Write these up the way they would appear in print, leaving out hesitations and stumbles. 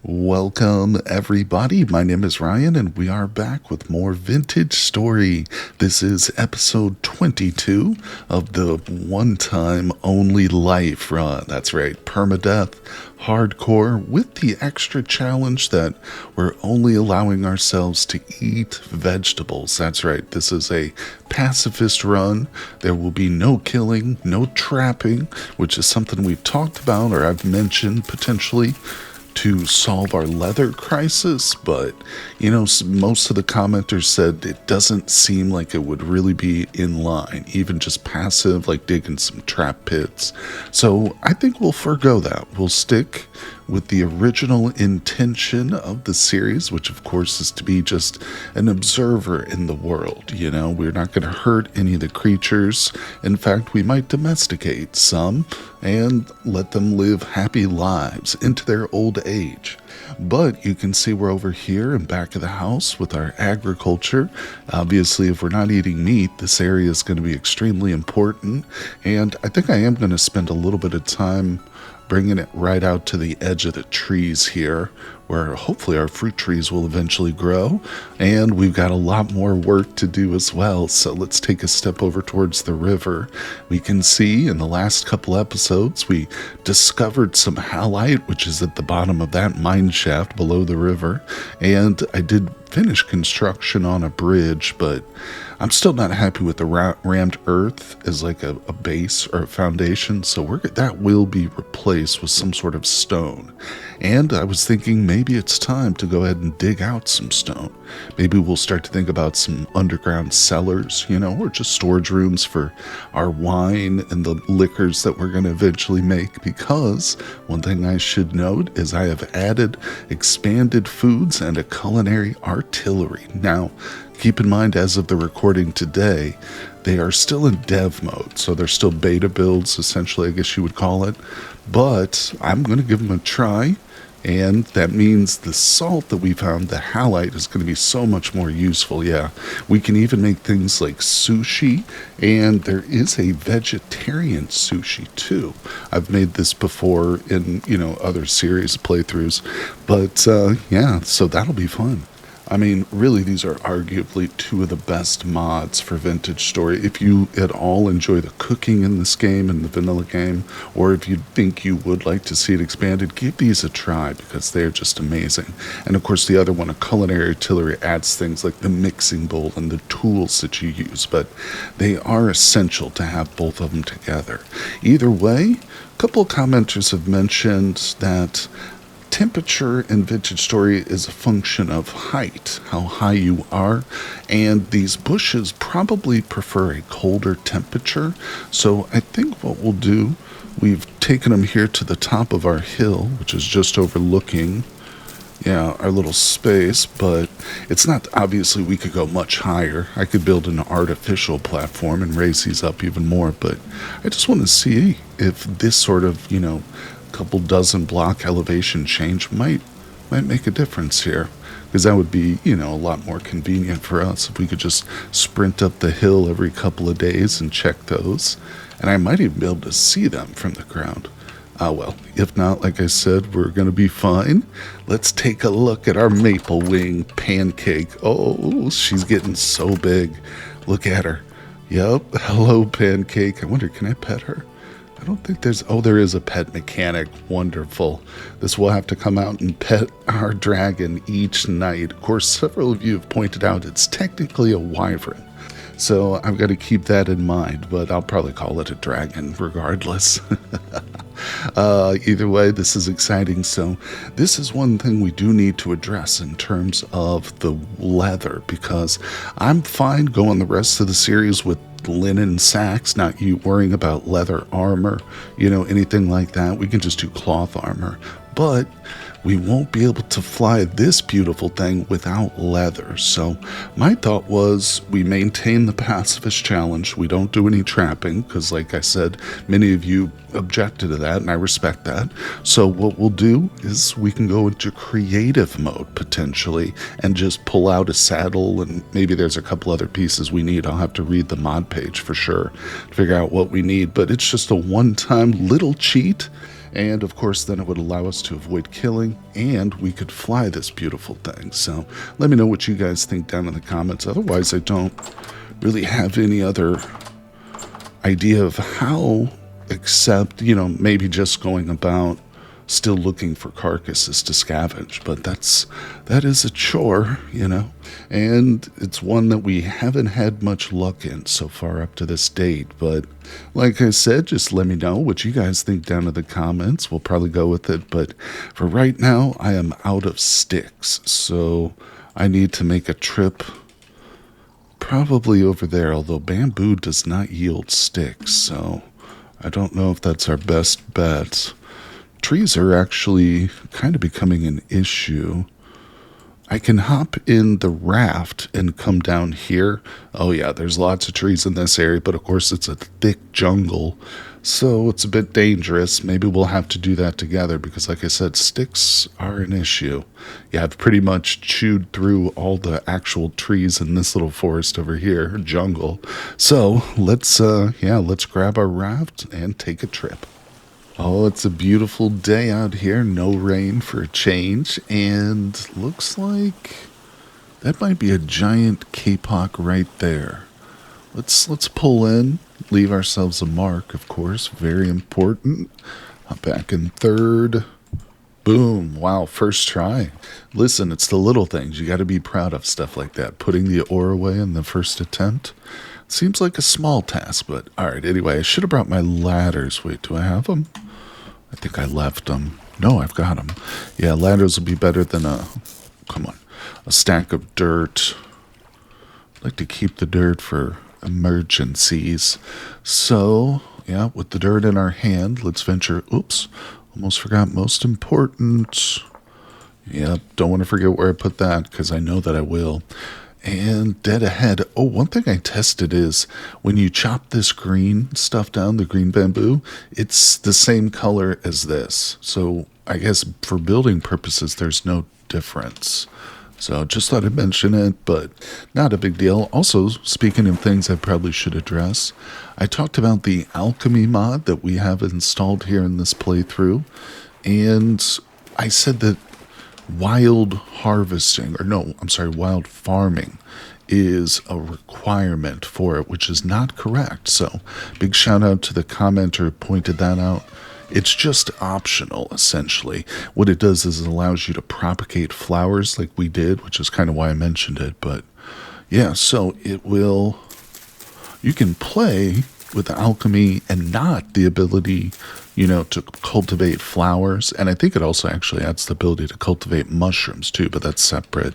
Welcome, everybody. My name is Ryan, and we are back with more Vintage Story. This is episode 22 of the One Time Only Life run. That's right, Permadeath Hardcore, with the extra challenge that we're only allowing ourselves to eat vegetables. That's right, this is a pacifist run. There will be no killing, no trapping, which is something we've talked about or I've mentioned potentially to solve our leather crisis, but most of the commenters said it doesn't seem like it would really be in line, even just passive, like digging some trap pits. So I think we'll forego that. We'll stick with the original intention of the series, which of course is to be just an observer in the world. We're not going to hurt any of the creatures. In fact, we might domesticate some and let them live happy lives into their old age. But you can see we're over here in back of the house with our agriculture. Obviously, if we're not eating meat, this area is going to be extremely important. And I think I am going to spend a little bit of time bringing it right out to the edge of the trees here, where hopefully our fruit trees will eventually grow. And we've got a lot more work to do as well, so let's take a step over towards the river. We can see in the last couple episodes we discovered some halite, which is at the bottom of that mine shaft below the river, and I did finish construction on a bridge, but I'm still not happy with the rammed earth as like a base or a foundation, so that will be replaced with some sort of stone. And I was thinking maybe it's time to go ahead and dig out some stone. Maybe we'll start to think about some underground cellars, or just storage rooms for our wine and the liquors that we're going to eventually make, because one thing I should note is I have added expanded foods and a culinary artillery. Now, keep in mind, as of the recording today, they are still in dev mode, so they're still beta builds, essentially, I guess you would call it. But I'm going to give them a try, and that means the salt that we found, the halite, is going to be so much more useful. Yeah, we can even make things like sushi, and there is a vegetarian sushi too. I've made this before in, other series playthroughs, but yeah, so that'll be fun. I mean, really, these are arguably two of the best mods for Vintage Story. If you at all enjoy the cooking in this game, in the vanilla game, or if you think you would like to see it expanded, give these a try, because they're just amazing. And of course, the other one, a culinary artillery, adds things like the mixing bowl and the tools that you use, but they are essential to have both of them together. Either way, a couple of commenters have mentioned that temperature in Vintage Story is a function of height, how high you are, and these bushes probably prefer a colder temperature. So I think what we'll do, we've taken them here to the top of our hill, which is just overlooking, our little space, but it's not, obviously we could go much higher. I could build an artificial platform and raise these up even more, but I just want to see if this sort of, couple dozen block elevation change might make a difference here, because that would be a lot more convenient for us if we could just sprint up the hill every couple of days and check those, and I might even be able to see them from the ground. Well, if not, like I said, we're gonna be fine. Let's take a look at our maple wing pancake. Oh, she's getting so big. Look at her. Yep, hello pancake. I wonder, can I pet her? I don't think there is a pet mechanic. Wonderful. This will have to come out and pet our dragon each night. Of course, several of you have pointed out it's technically a wyvern, so I've got to keep that in mind, but I'll probably call it a dragon regardless. Either way, this is exciting. So this is one thing we do need to address in terms of the leather, because I'm fine going the rest of the series with linen sacks, not you worrying about leather armor, anything like that. We can just do cloth armor, but we won't be able to fly this beautiful thing without leather. So my thought was we maintain the pacifist challenge. We don't do any trapping, because like I said, many of you objected to that, and I respect that. So what we'll do is we can go into creative mode potentially and just pull out a saddle, and maybe there's a couple other pieces we need. I'll have to read the mod page for sure to figure out what we need, but it's just a one-time little cheat. And of course, then it would allow us to avoid killing, and we could fly this beautiful thing. So let me know what you guys think down in the comments. Otherwise, I don't really have any other idea of how, except, you know, maybe just going about still looking for carcasses to scavenge. But that is a chore, you know, and it's one that we haven't had much luck in so far up to this date. But like I said, just let me know what you guys think down in the comments. We'll probably go with it, but for right now I am out of sticks, so I need to make a trip probably over there, although bamboo does not yield sticks, so I don't know if that's our best bet. Trees are actually kind of becoming an issue. I can hop in the raft and come down here. Oh yeah, there's lots of trees in this area, but of course it's a thick jungle, so it's a bit dangerous. Maybe we'll have to do that together because, like I said, sticks are an issue. Yeah, I've pretty much chewed through all the actual trees in this little forest over here, jungle. So let's grab our raft and take a trip. Oh, it's a beautiful day out here. No rain for a change. And looks like that might be a giant kapok right there. Let's pull in, leave ourselves a mark, of course. Very important. Hop back in third. Boom. Wow, first try. Listen, it's the little things. You got to be proud of stuff like that. Putting the ore away in the first attempt. Seems like a small task, but alright. Anyway, I should have brought my ladders. Wait, do I have them? I think I left them. No, I've got them. Yeah, ladders will be better than a stack of dirt. I'd like to keep the dirt for emergencies. So, yeah, with the dirt in our hand, let's venture. Oops, almost forgot most important. Yeah, don't want to forget where I put that because I know that I will. And dead ahead. Oh, one thing I tested is when you chop this green stuff down, the green bamboo, it's the same color as this. So I guess for building purposes, there's no difference. So just thought I'd mention it, but not a big deal. Also, speaking of things I probably should address, I talked about the alchemy mod that we have installed here in this playthrough. And I said that wild farming is a requirement for it, which is not correct. So big shout out to the commenter who pointed that out. It's just optional, essentially. What it does is it allows you to propagate flowers like we did, which is kind of why I mentioned it. But yeah, so you can play with alchemy and not the ability, you know, to cultivate flowers. And I think it also actually adds the ability to cultivate mushrooms too, but that's separate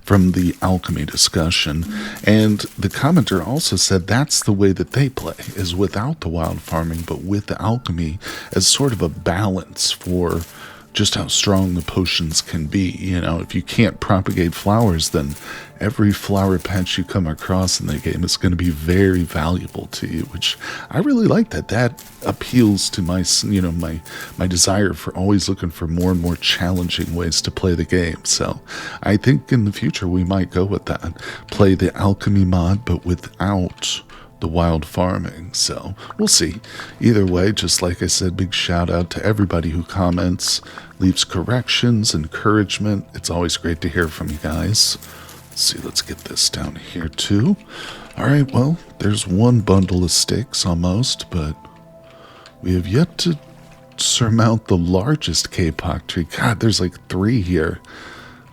from the alchemy discussion. And the commenter also said that's the way that they play, is without the wild farming, but with the alchemy as sort of a balance for just how strong the potions can be. You know, if you can't propagate flowers, then every flower patch you come across in the game is going to be very valuable to you, which I really like. That appeals to my, you know, my desire for always looking for more and more challenging ways to play the game. So I think in the future we might go with that, play the alchemy mod but without the wild farming. So we'll see. Either way, just like I said, big shout out to everybody who comments, leaves corrections, encouragement. It's always great to hear from you guys. Let's see, let's get this down here too. All right, well, there's one bundle of sticks almost, but we have yet to surmount the largest kapok tree. God, there's like 3 here.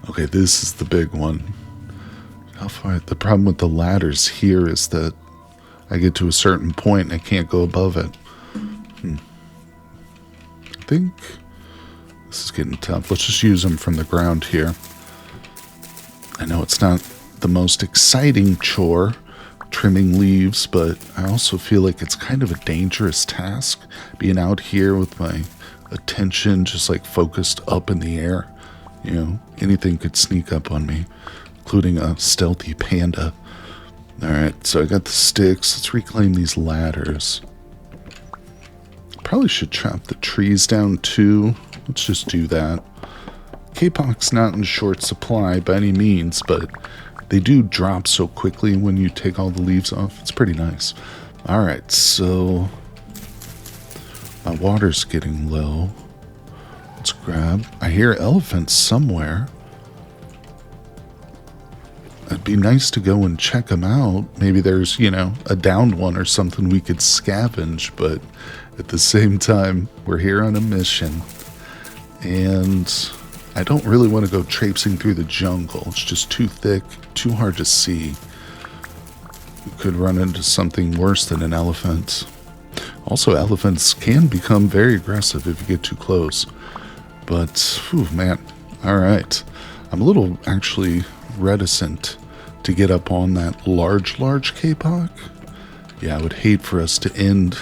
Okay, this is the big one. How far? The problem with the ladders here is that I get to a certain point and I can't go above it. I think this is getting tough. Let's just use them from the ground here. I know it's not the most exciting chore, trimming leaves, but I also feel like it's kind of a dangerous task, being out here with my attention just like focused up in the air. You know, anything could sneak up on me, including a stealthy panda. Alright, so I got the sticks. Let's reclaim these ladders. Probably should chop the trees down too. Let's just do that. Kapok's not in short supply by any means, but they do drop so quickly when you take all the leaves off. It's pretty nice. Alright, so My water's getting low. Let's grab. I hear elephants somewhere. It'd be nice to go and check them out. Maybe there's, you know, a downed one or something we could scavenge, but at the same time, we're here on a mission. And I don't really want to go traipsing through the jungle. It's just too thick, too hard to see. We could run into something worse than an elephant. Also, elephants can become very aggressive if you get too close. But, whew, man, alright. I'm a little, actually, reticent to get up on that large Kapok. Yeah, I would hate for us to end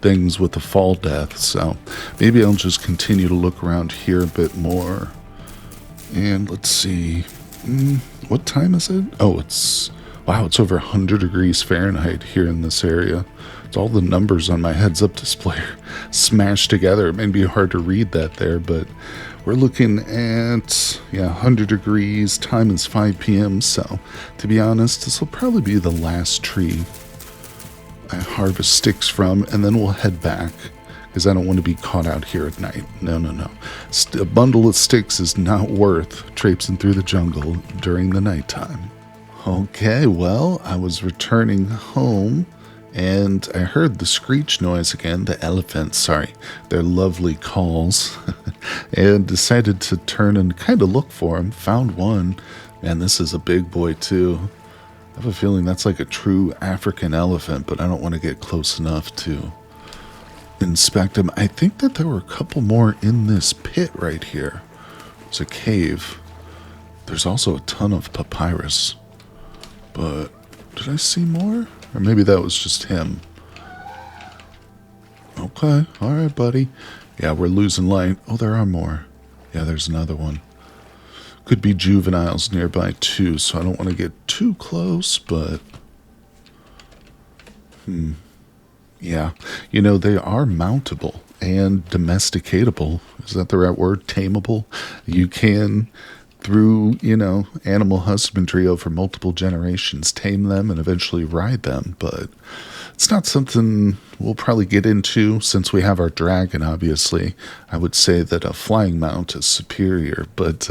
things with a fall death, so maybe I'll just continue to look around here a bit more. And let's see. What time is it? Oh, wow, it's over 100 degrees Fahrenheit here in this area. It's all the numbers on my heads-up display smashed together. It may be hard to read that there, but we're looking at, 100 degrees. Time is 5 p.m., so to be honest, this will probably be the last tree I harvest sticks from, and then we'll head back, because I don't want to be caught out here at night. No. A bundle of sticks is not worth traipsing through the jungle during the nighttime. Okay, well, I was returning home, and I heard the screech noise again, the elephants, sorry, their lovely calls, and decided to turn and kind of look for them. Found one. Man, this is a big boy, too. I have a feeling that's like a true African elephant, but I don't want to get close enough to inspect him. I think that there were a couple more in this pit right here. It's a cave. There's also a ton of papyrus. But did I see more? Or maybe that was just him. Okay, alright, buddy. Yeah, we're losing light. Oh, there are more. Yeah, there's another one. Could be juveniles nearby too, so I don't want to get too close, but yeah, you know, they are mountable and domesticatable. Is that the right word? Tameable. You can, through, you know, animal husbandry over multiple generations, tame them and eventually ride them, but it's not something we'll probably get into since we have our dragon, obviously. I would say that a flying mount is superior, but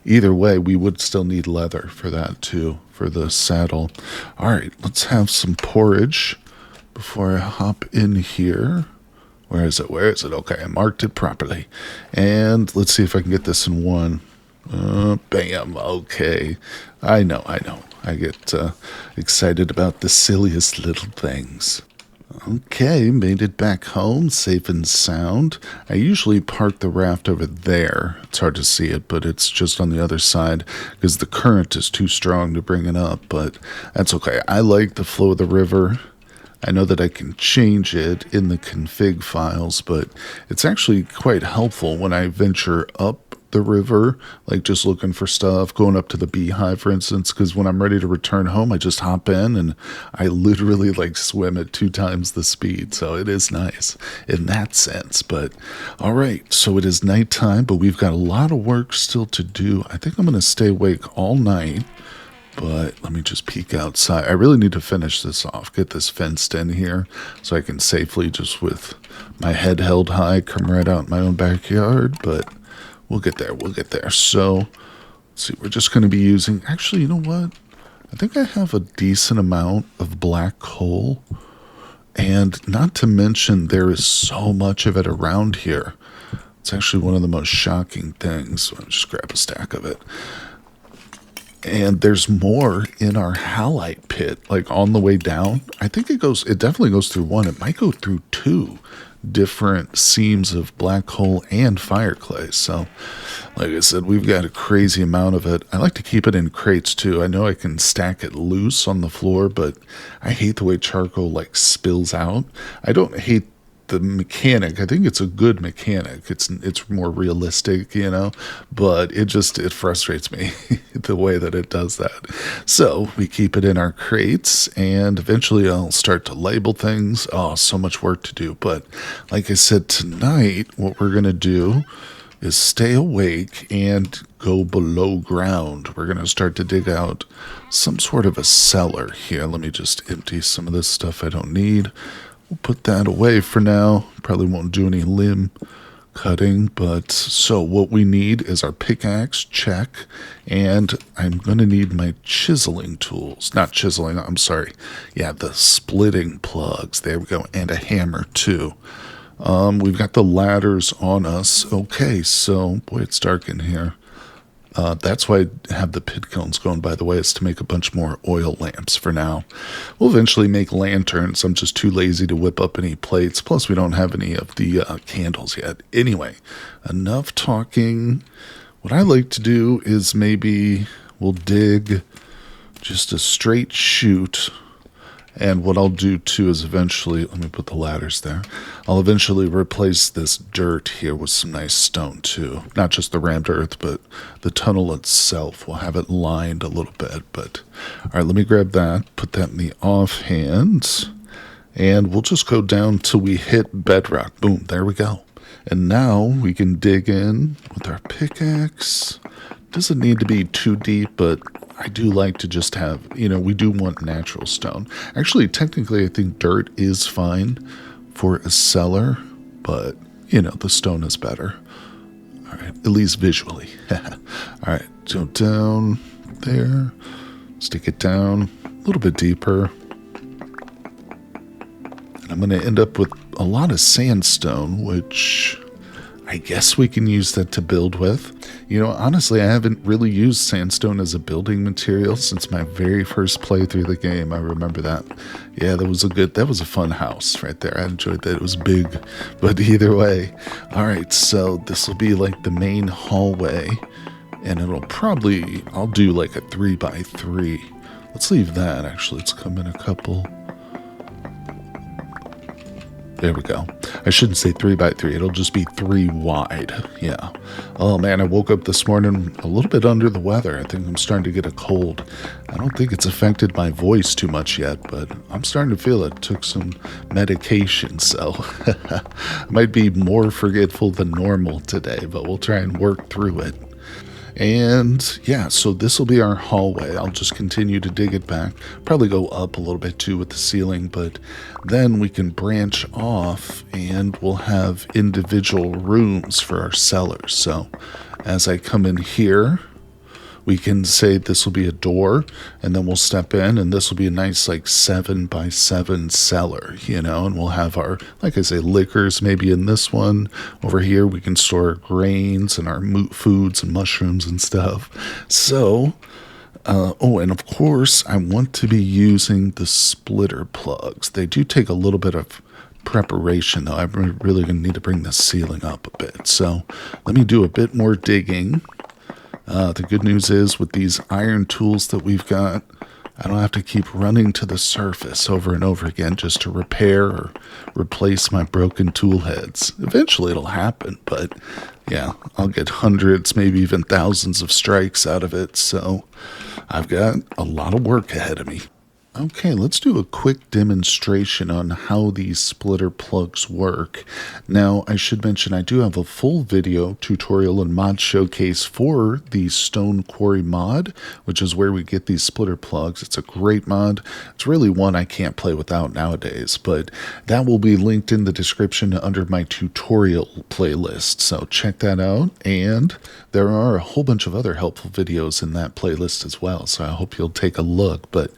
either way, we would still need leather for that too, for the saddle. All right, let's have some porridge before I hop in here. Where is it? Okay, I marked it properly. And let's see if I can get this in one. Bam, okay. I know. I get excited about the silliest little things. Okay, made it back home, safe and sound. I usually park the raft over there. It's hard to see it, but it's just on the other side because the current is too strong to bring it up, but that's okay. I like the flow of the river. I know that I can change it in the config files, but it's actually quite helpful when I venture up the river, like just looking for stuff, going up to the beehive, for instance, because when I'm ready to return home, I just hop in and I literally like swim at 2 times the speed. So it is nice in that sense. But all right, so it is nighttime, but we've got a lot of work still to do. I think I'm going to stay awake all night. But let me just peek outside. I really need to finish this off, get this fenced in here so I can safely, just with my head held high, come right out in my own backyard. But we'll get there. So, let's see, we're just going to be using, actually, you know what? I think I have a decent amount of black coal. And not to mention, there is so much of it around here. It's actually one of the most shocking things. So I'll just grab a stack of it. And there's more in our halite pit, like on the way down. I think it definitely goes through 1. It might go through 2 different seams of black coal and fire clay. So, like I said, we've got a crazy amount of it. I like to keep it in crates too. I know I can stack it loose on the floor, but I hate the way charcoal like spills out. I don't hate the mechanic. I think it's a good mechanic. It's more realistic, you know, but it frustrates me the way that it does that. So we keep it in our crates, and eventually I'll start to label things. Oh, so much work to do. But like I said, tonight, what we're going to do is stay awake and go below ground. We're going to start to dig out some sort of a cellar here. Let me just empty some of this stuff I don't need. we'll put that away for now. Probably won't do any limb cutting, but so what we need is our pickaxe, check, and I'm going to need my chiseling tools. Not chiseling, I'm sorry. Yeah, the splitting plugs. There we go, and a hammer too. We've got the ladders on us. Okay, so, boy, it's dark in here. That's why I have the pit cones going, by the way, is to make a bunch more oil lamps for now. We'll eventually make lanterns. I'm just too lazy to whip up any plates. Plus, we don't have any of the candles yet. Anyway, enough talking. What I like to do is maybe we'll dig just a straight chute. And what I'll do too is eventually, let me put the ladders there. I'll eventually replace this dirt here with some nice stone too. Not just the rammed earth, but the tunnel itself. We'll have it lined a little bit. But all right, let me grab that, put that in the offhand, and we'll just go down till we hit bedrock. Boom, there we go. And now we can dig in with our pickaxe. Doesn't need to be too deep, but I do like to just have, we do want natural stone. Actually, technically, I think dirt is fine for a cellar, but, the stone is better. All right, at least visually. All right, so down there, stick it down a little bit deeper. And I'm going to end up with a lot of sandstone, which I guess we can use that to build with. Honestly, I haven't really used sandstone as a building material since my very first playthrough of the game. I remember that. Yeah, that was a fun house right there. I enjoyed that. It was big, but either way. All right, so this will be like the main hallway, and I'll do like a 3x3. Let's leave that, actually. Let's come in a couple. There we go. I shouldn't say 3x3. It'll just be 3 wide. Yeah. Oh, man, I woke up this morning a little bit under the weather. I think I'm starting to get a cold. I don't think it's affected my voice too much yet, but I'm starting to feel it. Took some medication, so I might be more forgetful than normal today, but we'll try and work through it. And yeah, so this will be our hallway. I'll just continue to dig it back, probably go up a little bit too with the ceiling, but then we can branch off and we'll have individual rooms for our cellars. So as I come in here, we can say this will be a door, and then we'll step in, and this will be a nice like 7x7 cellar, and we'll have our, like I say, liquors maybe in this one. Over here we can store grains and our foods and mushrooms and stuff. So, and of course I want to be using the splitter plugs. They do take a little bit of preparation though. I'm really going to need to bring the ceiling up a bit. So let me do a bit more digging. The good news is with these iron tools that we've got, I don't have to keep running to the surface over and over again just to repair or replace my broken tool heads. Eventually it'll happen, but yeah, I'll get hundreds, maybe even thousands of strikes out of it, so I've got a lot of work ahead of me. Okay, let's do a quick demonstration on how these splitter plugs work. Now, I should mention I do have a full video tutorial and mod showcase for the Stone Quarry mod, which is where we get these splitter plugs. It's a great mod. It's really one I can't play without nowadays, but that will be linked in the description under my tutorial playlist, so check that out. And there are a whole bunch of other helpful videos in that playlist as well, so I hope you'll take a look. But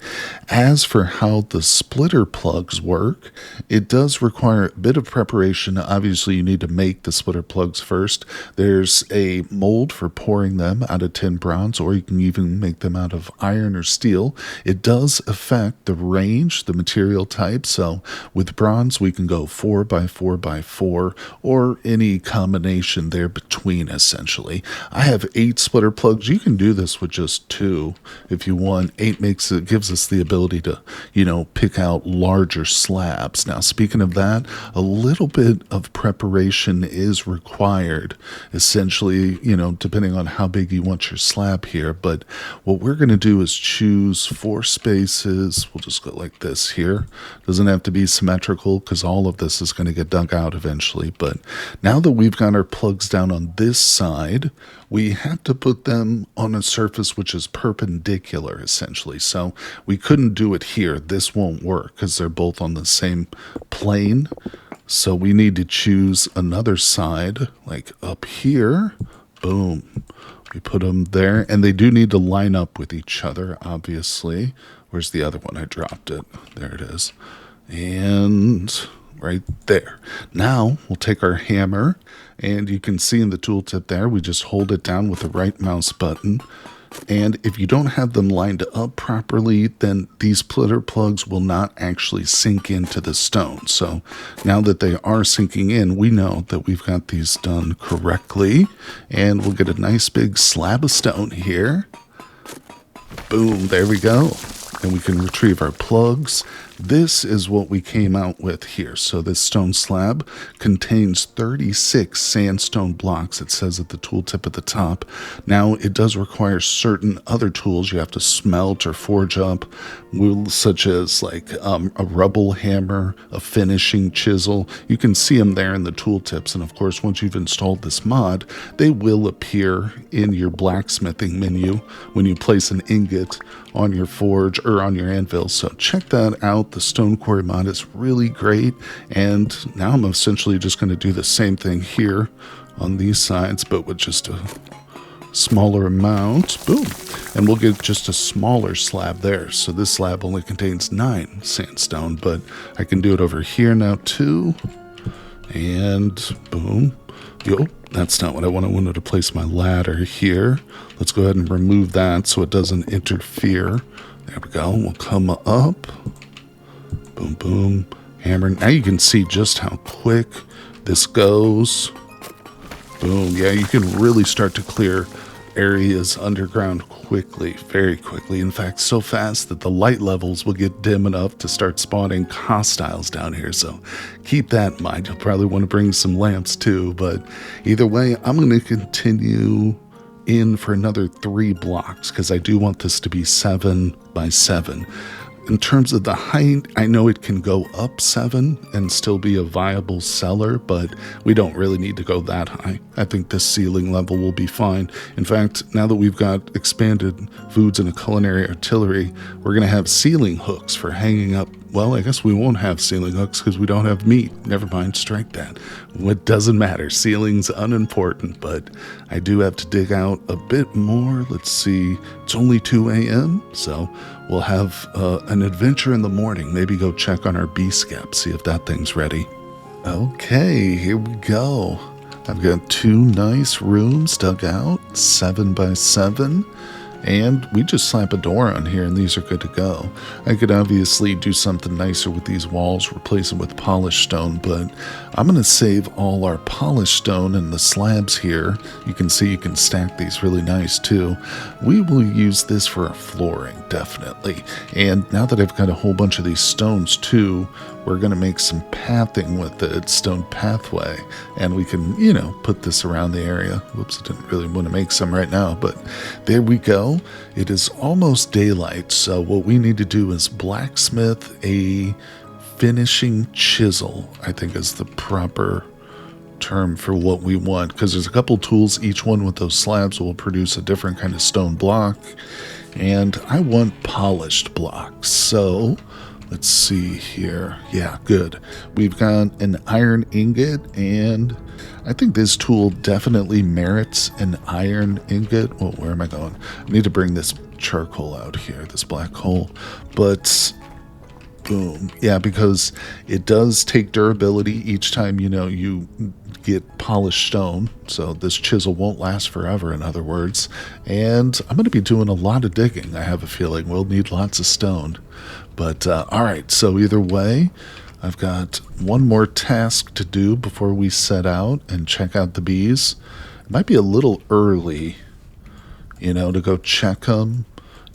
as for how the splitter plugs work, it does require a bit of preparation. Obviously, you need to make the splitter plugs first. There's a mold for pouring them out of tin bronze, or you can even make them out of iron or steel. It does affect the range, the material type. So with bronze, we can go 4x4x4, or any combination there between, essentially. I have 8 splitter plugs. You can do this with just 2 if you want. 8 gives us the ability to, pick out larger slabs. Now, speaking of that, a little bit of preparation is required, essentially, depending on how big you want your slab here. But what we're going to do is choose 4 spaces. We'll just go like this here. Doesn't have to be symmetrical because all of this is going to get dug out eventually. But now that we've got our plugs down on this side, we have to put them on a surface which is perpendicular, essentially. So we couldn't do it here. This won't work because they're both on the same plane. So we need to choose another side, like up here. Boom. We put them there, and they do need to line up with each other, obviously. Where's the other one? I dropped it. There it is. And right there. Now we'll take our hammer, and you can see in the tooltip there, we just hold it down with the right mouse button. And if you don't have them lined up properly, then these splitter plugs will not actually sink into the stone. So now that they are sinking in, we know that we've got these done correctly. And we'll get a nice big slab of stone here. Boom, there we go. And we can retrieve our plugs. This is what we came out with here. So this stone slab contains 36 sandstone blocks. It says at the tooltip at the top. Now, it does require certain other tools you have to smelt or forge up, such as like a rubble hammer, a finishing chisel. You can see them there in the tooltips. And of course, once you've installed this mod, they will appear in your blacksmithing menu when you place an ingot on your forge or on your anvil. So check that out. The stone quarry mod is really great. And now I'm essentially just going to do the same thing here on these sides, but with just a smaller amount. Boom. And we'll get just a smaller slab there. So this slab only contains 9 sandstone, but I can do it over here now too. And boom. Yo, that's not what I want. I wanted to place my ladder here. Let's go ahead and remove that so it doesn't interfere. There we go. We'll come up. Boom, boom. Hammer. Now you can see just how quick this goes. Boom. Yeah, you can really start to clear areas underground quickly, very quickly. In fact, so fast that the light levels will get dim enough to start spawning hostiles down here. So keep that in mind. You'll probably want to bring some lamps too, but either way, I'm going to continue in for another 3 blocks because I do want this to be 7 by 7. In terms of the height, I know it can go up 7 and still be a viable cellar, but we don't really need to go that high. I think this ceiling level will be fine. In fact, now that we've got expanded foods and a culinary artillery, we're going to have ceiling hooks for hanging up. Well, I guess we won't have ceiling hooks because we don't have meat. Never mind, strike that. It doesn't matter. Ceiling's unimportant, but I do have to dig out a bit more. Let's see. It's only 2 a.m., so we'll have an adventure in the morning. Maybe go check on our B-scap, see if that thing's ready. Okay, here we go. I've got 2 nice rooms dug out, 7 by 7. And we just slap a door on here and these are good to go. I could obviously do something nicer with these walls, replace them with polished stone, but I'm going to save all our polished stone and the slabs here. You can see you can stack these really nice too. We will use this for our flooring, definitely. And now that I've got a whole bunch of these stones too, we're going to make some pathing with it, stone pathway, and we can, put this around the area. Whoops, I didn't really want to make some right now, but there we go. It is almost daylight, so what we need to do is blacksmith a finishing chisel, I think is the proper term for what we want, because there's a couple tools, each one with those slabs will produce a different kind of stone block, and I want polished blocks, so let's see here. Yeah, good. We've got an iron ingot, and I think this tool definitely merits an iron ingot. Well, where am I going? I need to bring this charcoal out here, this black hole. But boom. Yeah, because it does take durability each time, you get polished stone. So this chisel won't last forever, in other words. And I'm going to be doing a lot of digging. I have a feeling we'll need lots of stone. But all right, so either way, I've got one more task to do before we set out and check out the bees. It might be a little early, to go check them.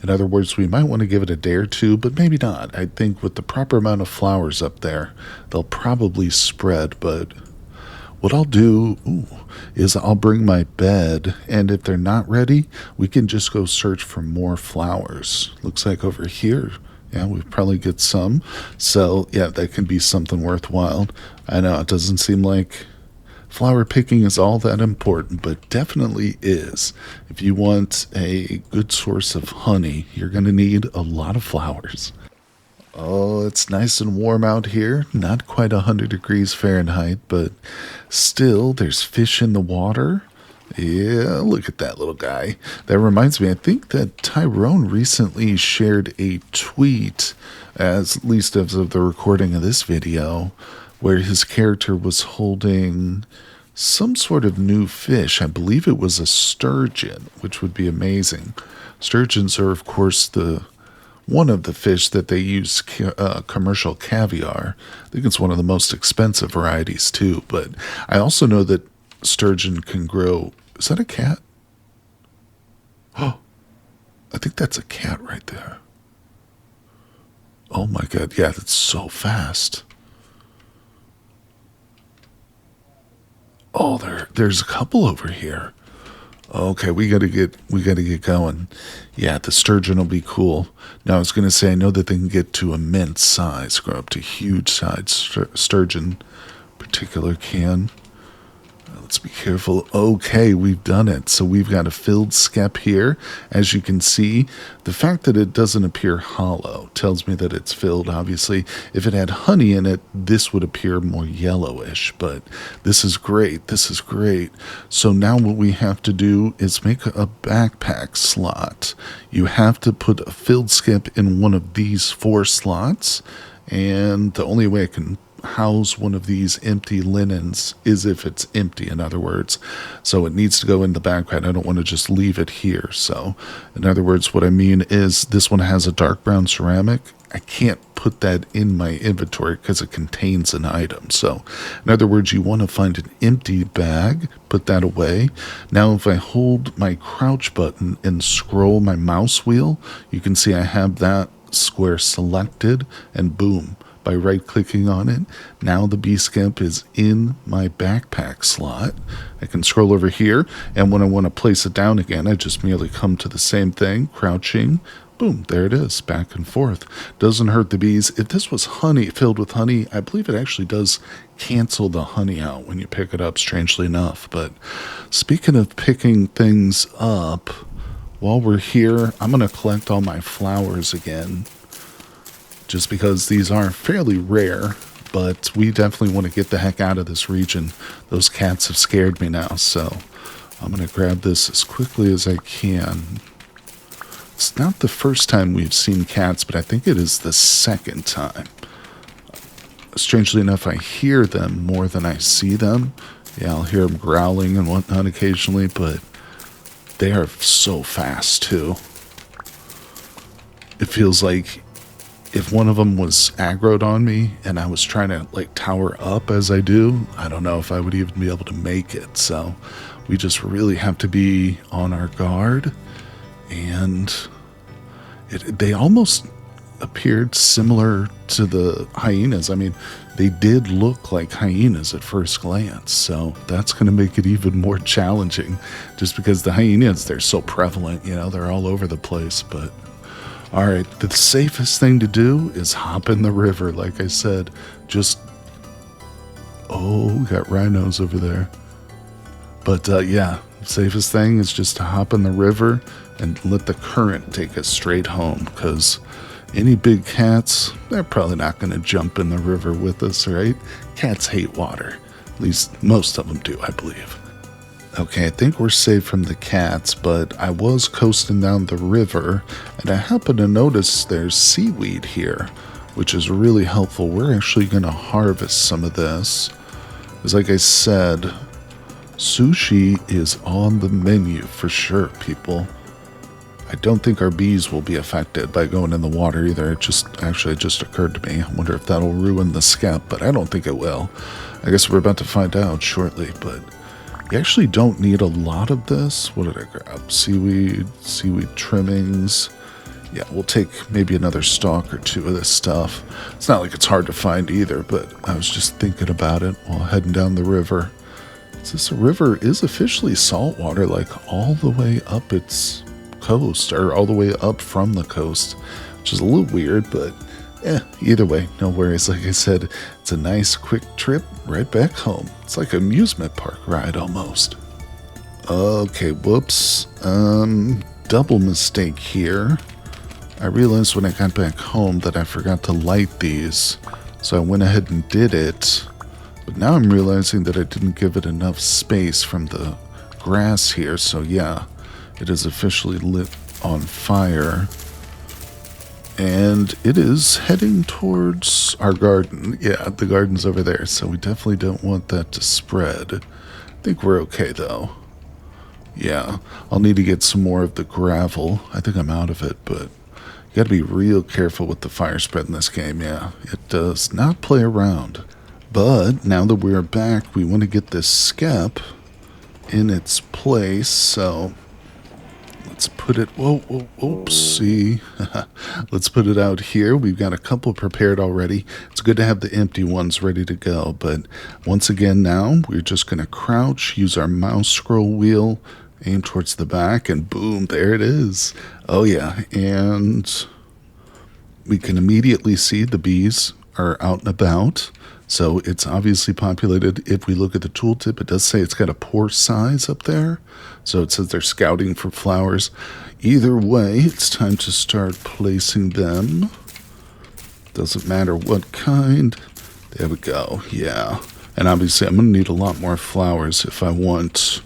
In other words, we might want to give it a day or two, but maybe not. I think with the proper amount of flowers up there, they'll probably spread. But what I'll do is I'll bring my bed, and if they're not ready, we can just go search for more flowers. Looks like over here. Yeah, we probably get some. So, yeah, that can be something worthwhile. I know it doesn't seem like flower picking is all that important, but definitely is. If you want a good source of honey, you're going to need a lot of flowers. Oh, it's nice and warm out here. Not quite 100 degrees Fahrenheit, but still there's fish in the water. Yeah, look at that little guy. That reminds me, I think that Tyron recently shared a tweet, at least as of the recording of this video, where his character was holding some sort of new fish. I believe it was a sturgeon, which would be amazing. Sturgeons are, of course, one of the fish that they use commercial caviar. I think it's one of the most expensive varieties too, but I also know that sturgeon can grow. Is that a cat? Oh, I think that's a cat right there. Oh my god, yeah, that's so fast. Oh, there's a couple over here. Okay, we gotta get going. Yeah, the sturgeon will be cool. Now I was gonna say, I know that they can get to immense size, grow up to huge size. Sturgeon, particular can. Let's be careful. Okay, we've done it. So we've got a filled skep here. As you can see, the fact that it doesn't appear hollow tells me that it's filled, obviously. If it had honey in it, this would appear more yellowish, but this is great. This is great. So now what we have to do is make a backpack slot. You have to put a filled skep in one of these 4 slots, and the only way I can house one of these empty linens is if it's empty, in other words. So it needs to go in the backpack. I don't want to just leave it here. So in other words, what I mean is this one has a dark brown ceramic. I can't put that in my inventory because it contains an item. So in other words, you want to find an empty bag, put that away. Now if I hold my crouch button and scroll my mouse wheel, you can see I have that square selected, and boom, by right-clicking on it, now the B-skep is in my backpack slot. I can scroll over here, and when I want to place it down again, I just merely come to the same thing, crouching, boom, there it is, back and forth. Doesn't hurt the bees. If this was honey, filled with honey, I believe it actually does cancel the honey out when you pick it up, strangely enough. But speaking of picking things up, while we're here, I'm going to collect all my flowers again, just because these are fairly rare, but we definitely want to get the heck out of this region. Those cats have scared me now, so I'm going to grab this as quickly as I can. It's not the first time we've seen cats, but I think it is the second time. Strangely enough, I hear them more than I see them. Yeah, I'll hear them growling and whatnot occasionally, but they are so fast, too. It feels like if one of them was aggroed on me and I was trying to like tower up as I do, I don't know if I would even be able to make it. So we just really have to be on our guard. And they almost appeared similar to the hyenas. I mean, they did look like hyenas at first glance. So that's going to make it even more challenging, just because the hyenas, they're so prevalent, you know, they're all over the place. But all right, the safest thing to do is hop in the river, like I said. Just, oh, we got rhinos over there. But yeah, safest thing is just to hop in the river and let the current take us straight home, because any big cats, they're probably not going to jump in the river with us, right? Cats hate water. At least most of them do, I believe. Okay, I think we're safe from the cats, but I was coasting down the river, and I happened to notice there's seaweed here, which is really helpful. We're actually going to harvest some of this. Because like I said, sushi is on the menu for sure, people. I don't think our bees will be affected by going in the water either. It just occurred to me. I wonder if that'll ruin the skep, but I don't think it will. I guess we're about to find out shortly, but you actually don't need a lot of this. What did I grab? Seaweed trimmings. Yeah, we'll take maybe another stalk or 2 of this stuff. It's not like it's hard to find either, but I was just thinking about it while heading down the river. This river is officially saltwater, like all the way up its coast, or all the way up from the coast, which is a little weird, but Either way, no worries. Like I said, it's a nice quick trip right back home. It's like an amusement park ride almost. Okay, whoops. Double mistake here. I realized when I got back home that I forgot to light these, so I went ahead and did it. But now I'm realizing that I didn't give it enough space from the grass here, so yeah, it is officially lit on fire. And it is heading towards our garden. Yeah, the garden's over there, so we definitely don't want that to spread. I think we're okay, though. Yeah, I'll need to get some more of the gravel. I think I'm out of it, but you gotta be real careful with the fire spread in this game, yeah. It does not play around. But now that we're back, we want to get this skep in its place, so let's put it, oopsie. Let's put it out here. We've got a couple prepared already. It's good to have the empty ones ready to go, but once again now, we're just going to crouch, use our mouse scroll wheel, aim towards the back, and boom, there it is. Oh yeah, and we can immediately see the bees are out and about. So it's obviously populated. If we look at the tooltip, it does say it's got a pore size up there. So it says they're scouting for flowers. Either way, it's time to start placing them. Doesn't matter what kind. There we go. Yeah. And obviously I'm going to need a lot more flowers if I want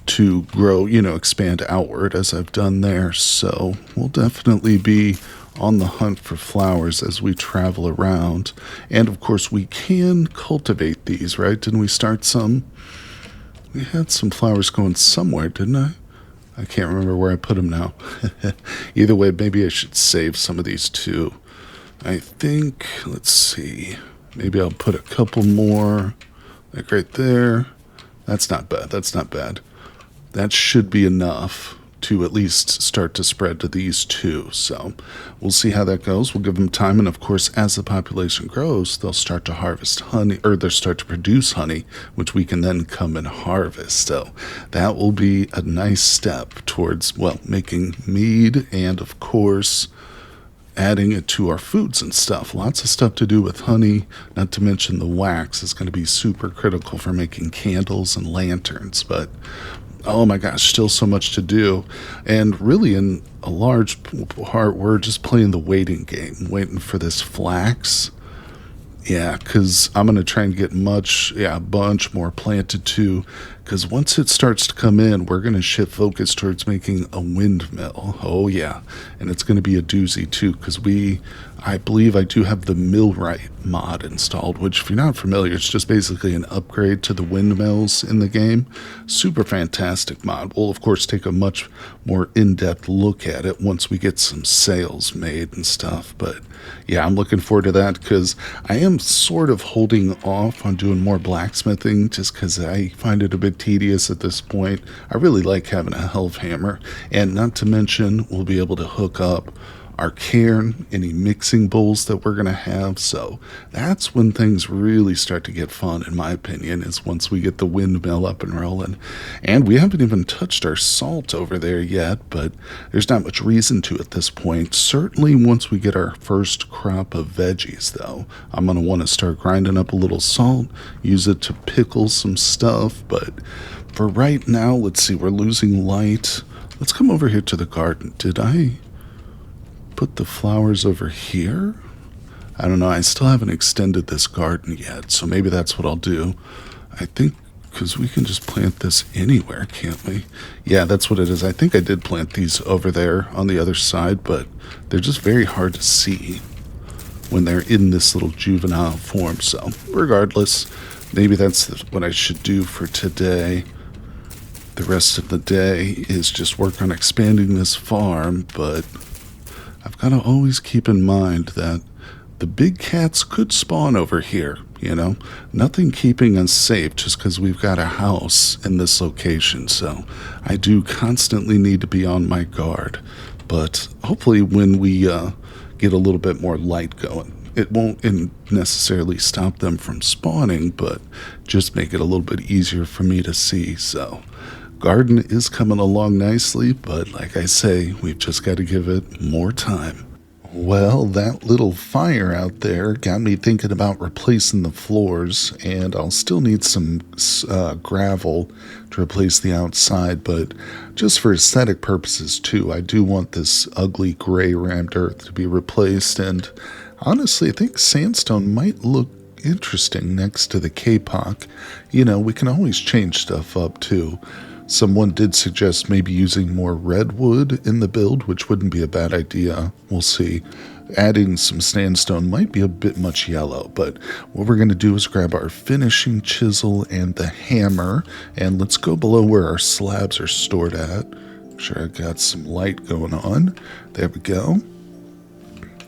to grow, expand outward as I've done there. So we'll definitely be on the hunt for flowers as we travel around. And of course we can cultivate these, right? Didn't we start some? We had some flowers going somewhere, didn't I? I can't remember where I put them now. Either way, maybe I should save some of these too. I think, let's see, maybe I'll put a couple more, like right there. That's not bad, that's not bad. That should be enough to at least start to spread to these two. So we'll see how that goes. We'll give them time. And of course, as the population grows, they'll start to harvest honey, or they'll start to produce honey, which we can then come and harvest. So that will be a nice step towards, well, making mead and of course, adding it to our foods and stuff. Lots of stuff to do with honey, not to mention the wax is going to be super critical for making candles and lanterns. But oh my gosh, still so much to do. And really in a large part, we're just playing the waiting game, waiting for this flax. Yeah, because I'm going to try and get a bunch more planted too, because once it starts to come in, we're going to shift focus towards making a windmill. Oh yeah, and it's going to be a doozy too, because I believe I do have the Millwright mod installed, which if you're not familiar, it's just basically an upgrade to the windmills in the game. Super fantastic mod. We'll of course take a much more in-depth look at it once we get some sails made and stuff, but yeah, I'm looking forward to that because I am sort of holding off on doing more blacksmithing just because I find it a bit tedious at this point. I really like having a helve hammer, and not to mention we'll be able to hook up our cairn, any mixing bowls that we're going to have. So that's when things really start to get fun, in my opinion, is once we get the windmill up and rolling. And we haven't even touched our salt over there yet, but there's not much reason to at this point. Certainly once we get our first crop of veggies, though, I'm going to want to start grinding up a little salt, use it to pickle some stuff. But for right now, let's see, we're losing light. Let's come over here to the garden. Did I put the flowers over here? I don't know. I still haven't extended this garden yet, so maybe that's what I'll do. I think because we can just plant this anywhere, can't we? Yeah, that's what it is. I think I did plant these over there on the other side, but they're just very hard to see when they're in this little juvenile form. So regardless, maybe that's what I should do for today. The rest of the day is just work on expanding this farm, but I've got to always keep in mind that the big cats could spawn over here, Nothing keeping us safe just because we've got a house in this location. So I do constantly need to be on my guard. But hopefully when we get a little bit more light going, it won't necessarily stop them from spawning, but just make it a little bit easier for me to see. So garden is coming along nicely, but like I say, we've just got to give it more time. Well, that little fire out there got me thinking about replacing the floors, and I'll still need some gravel to replace the outside, but just for aesthetic purposes too, I do want this ugly gray rammed earth to be replaced, and honestly, I think sandstone might look interesting next to the K-Poc. You know, we can always change stuff up too. Someone did suggest maybe using more redwood in the build, which wouldn't be a bad idea. We'll see. Adding some sandstone might be a bit much yellow, but what we're going to do is grab our finishing chisel and the hammer, and let's go below where our slabs are stored at. Make sure I got some light going on. There we go.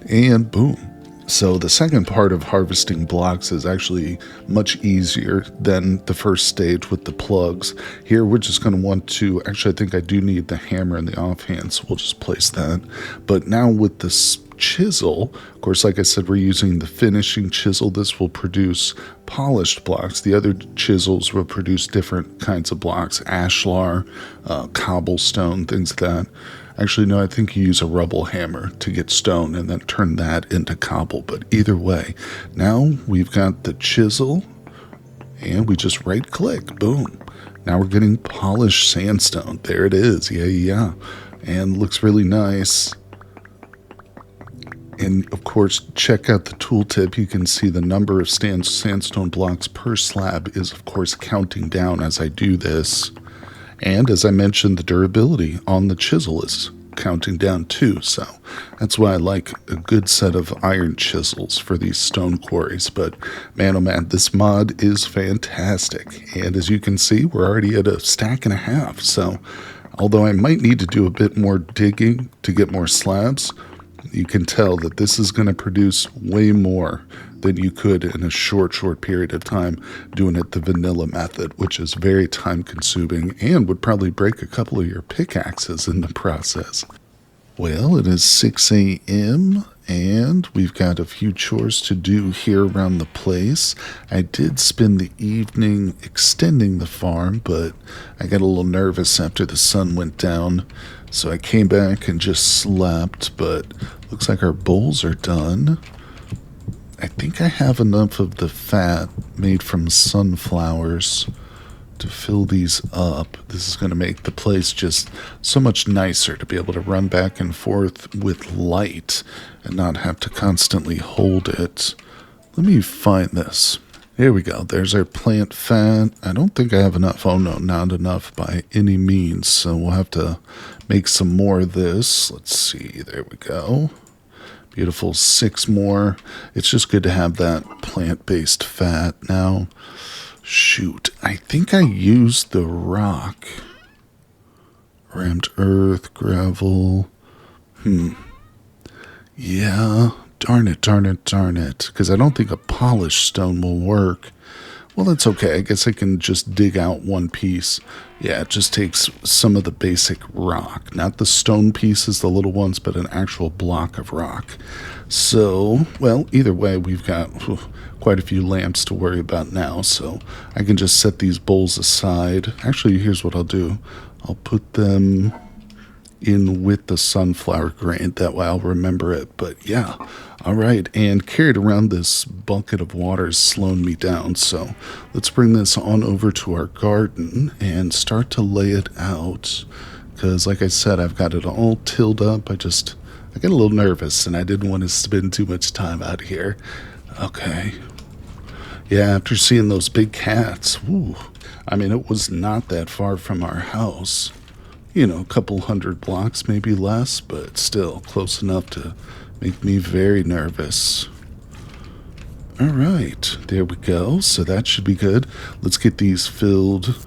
And boom. So the second part of harvesting blocks is actually much easier than the first stage with the plugs. Here we're just going to want to, actually I think I do need the hammer in the offhand, so we'll just place that. But now with this chisel, of course, like I said, we're using the finishing chisel. This will produce polished blocks. The other chisels will produce different kinds of blocks, ashlar, cobblestone, things like that. Actually, no, I think you use a rubble hammer to get stone and then turn that into cobble. But either way, now we've got the chisel and we just right click, boom. Now we're getting polished sandstone. There it is. Yeah. And looks really nice. And of course, check out the tooltip. You can see the number of sandstone blocks per slab is of course counting down as I do this. And as I mentioned, the durability on the chisel is counting down too. So that's why I like a good set of iron chisels for these stone quarries. But man, oh man, this mod is fantastic. And as you can see, we're already at a stack and a half. So although I might need to do a bit more digging to get more slabs, you can tell that this is going to produce way more than you could in a short period of time doing it the vanilla method, which is very time consuming and would probably break a couple of your pickaxes in the process. Well, it is 6 a.m. and we've got a few chores to do here around the place. I did spend the evening extending the farm, but I got a little nervous after the sun went down. So I came back and just slept, but looks like our bowls are done. I think I have enough of the fat made from sunflowers to fill these up. This is going to make the place just so much nicer to be able to run back and forth with light and not have to constantly hold it. Let me find this. Here we go. There's our plant fat. I don't think I have enough. Oh no, not enough by any means. So we'll have to make some more of this. Let's see. There we go. Beautiful. 6 more. It's just good to have that plant-based fat. Now, shoot. I think I used the rock. Rammed earth, gravel. Yeah. Darn it. Because I don't think a polished stone will work. Well, that's okay. I guess I can just dig out one piece. Yeah, it just takes some of the basic rock. Not the stone pieces, the little ones, but an actual block of rock. So, well, either way, we've got quite a few lamps to worry about now. So I can just set these bowls aside. Actually, here's what I'll do. I'll put them in with the sunflower grain. That way I'll remember it. But yeah, all right. And carried around this bucket of water is slowing me down. So let's bring this on over to our garden and start to lay it out. Because like I said, I've got it all tilled up. I get a little nervous and I didn't want to spend too much time out here. Okay. Yeah, after seeing those big cats, I mean, it was not that far from our house. You know, a couple hundred blocks, maybe less, but still close enough to make me very nervous. All right, there we go. So that should be good. Let's get these filled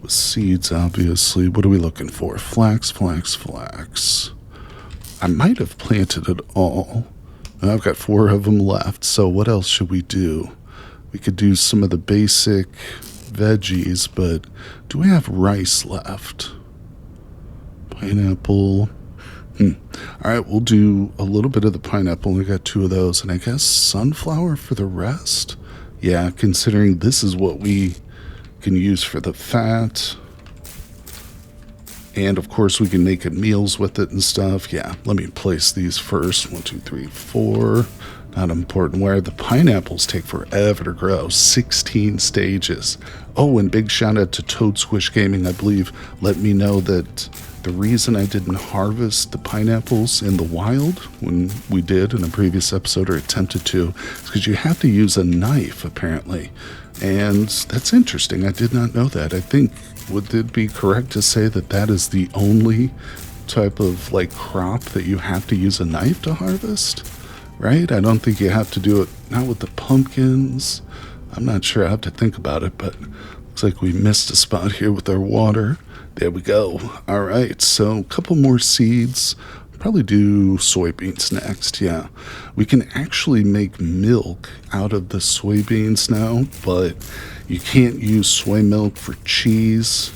with seeds, obviously. What are we looking for? Flax. I might have planted it all. I've got 4 of them left, so what else should we do? We could do some of the basic veggies, but do we have rice left? Pineapple. All right, we'll do a little bit of the pineapple. We got 2 of those, and I guess sunflower for the rest. Yeah, considering this is what we can use for the fat. And of course we can make it meals with it and stuff. Yeah, let me place these first. 1, 2, 3, 4. Not important where. The pineapples take forever to grow. 16 stages. Oh, and big shout out to Toad Squish Gaming, I believe, let me know that the reason I didn't harvest the pineapples in the wild when we did in a previous episode, or attempted to, is because you have to use a knife, apparently. And that's interesting. I did not know that. I think, would it be correct to say that that is the only type of like crop that you have to use a knife to harvest? Right? I don't think you have to do it, not with the pumpkins. I'm not sure. I have to think about it, but looks like we missed a spot here with our water. There we go. All right, so a couple more seeds. Probably do soybeans next, yeah. We can actually make milk out of the soybeans now, but you can't use soy milk for cheese.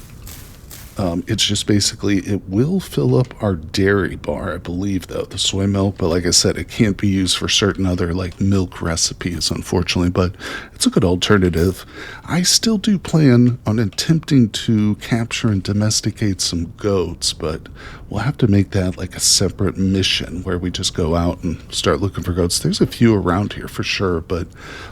It's just basically, it will fill up our dairy bar, I believe, though, the soy milk. But like I said, it can't be used for certain other, like, milk recipes, unfortunately. But it's a good alternative. I still do plan on attempting to capture and domesticate some goats, but we'll have to make that like a separate mission where we just go out and start looking for goats. There's a few around here for sure, but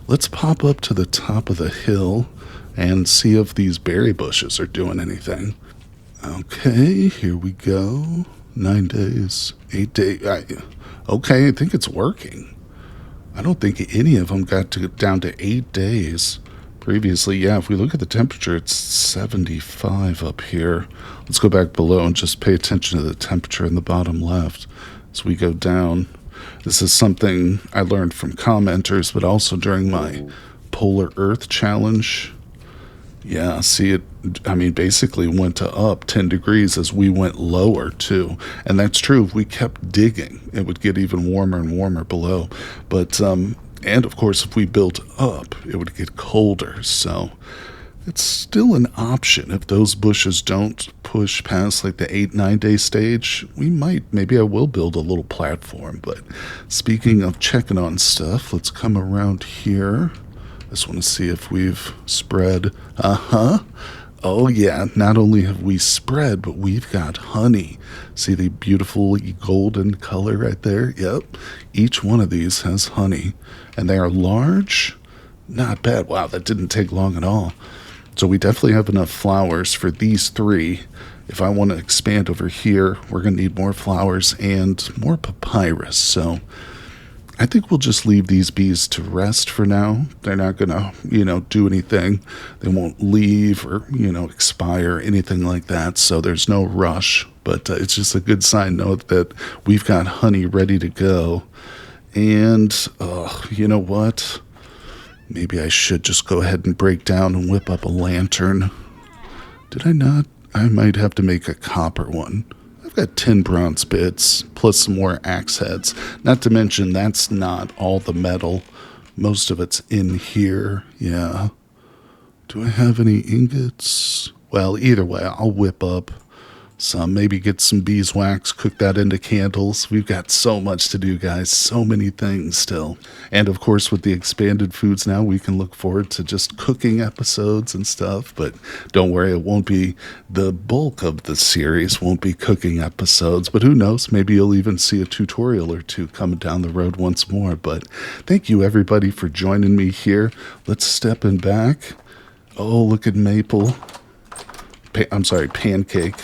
let's pop up to the top of the hill and see if these berry bushes are doing anything. Okay, here we go. 9 days, 8 days. Okay, I think it's working. I don't think any of them got down to 8 days. Previously, yeah, if we look at the temperature, it's 75 up here. Let's go back below and just pay attention to the temperature in the bottom left as we go down. This is something I learned from commenters, but also during my Polar Earth Challenge. Yeah, see it, I mean, basically went to up 10 degrees as we went lower, too. And that's true. If we kept digging, it would get even warmer and warmer below. But, and of course, if we built up, it would get colder. So it's still an option. If those bushes don't push past like the 8-9 day stage, we might, maybe I will build a little platform. But speaking of checking on stuff, let's come around here. Just want to see if we've spread. Oh yeah, not only have we spread, but we've got honey. See the beautiful golden color right there? Yep. Each one of these has honey. And they are large. Not bad. Wow, that didn't take long at all. So we definitely have enough flowers for these 3. If I want to expand over here, we're going to need more flowers and more papyrus. So I think we'll just leave these bees to rest for now. They're not going to, do anything. They won't leave or, expire, anything like that. So there's no rush. But it's just a good sign, note that we've got honey ready to go. And, you know what? Maybe I should just go ahead and break down and whip up a lantern. Did I not? I might have to make a copper one. I've got 10 bronze bits, plus some more axe heads. Not to mention, that's not all the metal. Most of it's in here, yeah. Do I have any ingots? Well, either way, I'll whip up some, maybe get some beeswax, cook that into candles. We've got so much to do, guys. So many things still. And of course, with the expanded foods now, we can look forward to just cooking episodes and stuff. But don't worry, it won't be the bulk of the series, won't be cooking episodes. But who knows? Maybe you'll even see a tutorial or two coming down the road once more. But thank you, everybody, for joining me here. Let's step in back. Oh, look at Maple. Pancake.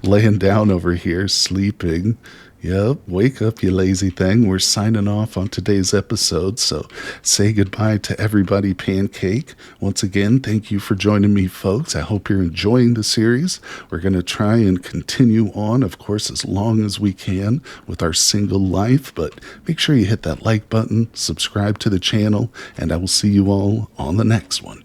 Laying down over here, sleeping. Yep, wake up, you lazy thing. We're signing off on today's episode, so say goodbye to everybody, Pancake. Once again, thank you for joining me, folks. I hope you're enjoying the series. We're going to try and continue on, of course, as long as we can with our single life, but make sure you hit that like button, subscribe to the channel, and I will see you all on the next one.